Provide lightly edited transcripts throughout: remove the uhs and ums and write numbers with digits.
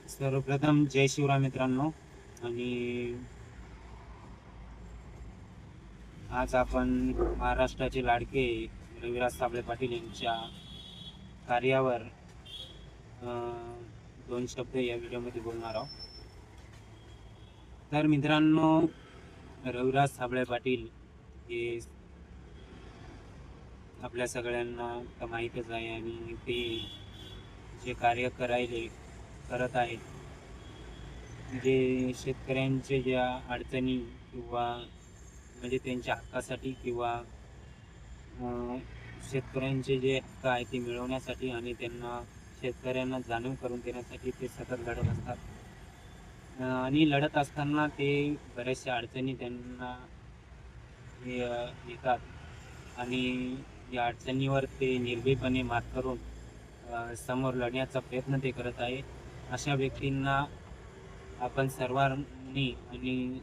सर्वप्रथम जय शिवराय मित्रांनो. आणि आज आपण महाराष्ट्राचे लाडके रविराज साबळे पाटील यांच्या कार्यावर दोन शब्द या व्हिडिओमध्ये बोलणार आहोत. तर मित्रांनो, रविराज साबळे पाटील हे आपल्या सगळ्यांना माहीतच आहे आणि ते जे कार्य करत आहेत, जे शेतकऱ्यांचे ज्या अडचणी किंवा म्हणजे त्यांच्या हक्कासाठी किंवा शेतकऱ्यांचे जे हक्क आहे ते मिळवण्यासाठी आणि त्यांना शेतकऱ्यांना जाणीव करून देण्यासाठी ते सतत लढत असतात. आणि लढत असताना ते बऱ्याचशा अडचणी त्यांना येतात आणि या अडचणीवर ते निर्भीडपणे मात करून समोर लढण्याचा प्रयत्न ते करत आहे. अशा व्यक्तींना आपण सर्वांनी आणि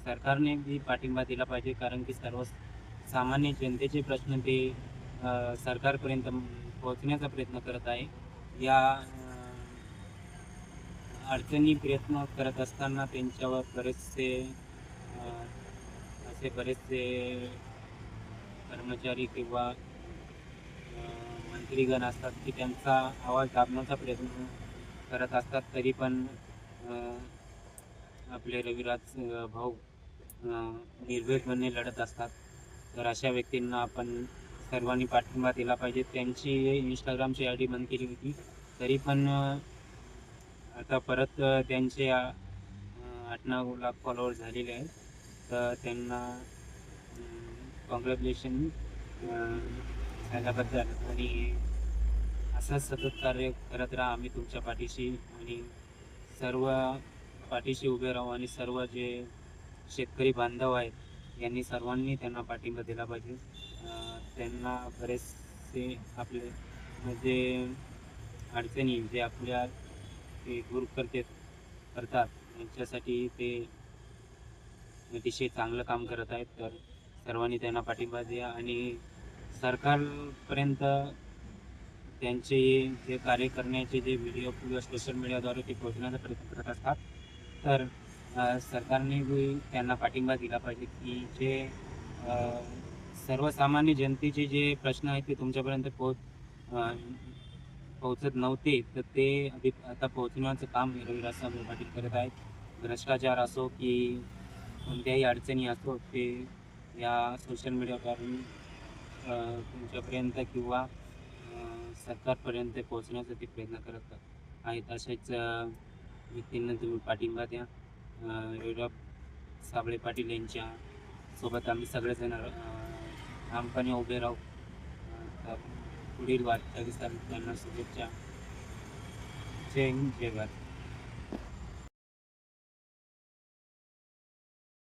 सरकारने बी पाठिंबा दिला पाहिजे, कारण की सर्वसामान्य जनतेचे प्रश्न ते सरकारपर्यंत पोहोचण्याचा प्रयत्न करत आहे. या अडचणी प्रयत्न करत असताना त्यांच्यावर बरेचसे कर्मचारी किंवा मंत्रीगण असतात की त्यांचा आवाज दाबण्याचा प्रयत्न करत असतात. तरी पण आपले रविराज भाऊ निर्भीडपणे लढत असतात. तर अशा व्यक्तींना आपण सर्वांनी पाठिंबा दिला पाहिजे. त्यांची इंस्टाग्रामची आय डी बंद केली होती, तरी पण आता परत त्यांचे 8-9 लाख फॉलोअर झालेले आहेत. तर त्यांना कॉंग्रॅच्युलेशन झाल्याबद्दल. आणि असंच सतत कार्य करत राहा. आम्ही तुमच्या पाठीशी आणि सर्व पाठीशी उभे राहू. आणि सर्व जे शेतकरी बांधव आहेत यांनी सर्वांनी त्यांना पाठिंबा दिला पाहिजे. त्यांना बरेचसे आपले म्हणजे अडचणी जे आपल्या ते दूर करतात यांच्यासाठी ते अतिशय चांगलं काम करत आहेत. तर सर्वांनी त्यांना पाठिंबा द्या आणि सरकारपर्यंत त्यांचे जे कार्य करण्याचे जे व्हिडिओ किंवा सोशल मीडियाद्वारे ते पोहोचण्याचा प्रयत्न करत असतात. तर सरकारने बी त्यांना पाठिंबा दिला पाहिजे की जे सर्वसामान्य जनतेचे जे प्रश्न आहेत ते तुमच्यापर्यंत पोहोचत नव्हते, तर ते आता पोहोचण्याचं काम रविराज साबळे पाटील करत आहेत. भ्रष्टाचार असो की कोणत्याही अडचणी असो, ते या सोशल मीडियावरून तुमच्यापर्यंत किंवा सरकारपर्यंत पोहोचण्याचा ते प्रयत्न करत आहेत. अशाच व्यक्तींना तुम्ही पाठिंबा द्या. रविराज साबळे पाटील यांच्या सोबत आम्ही सगळेजण ठामपणे उभे राहू. तर पुढील वाटचालीसाठी त्यांना शुभेच्छा. जय हिंद, जय भारत.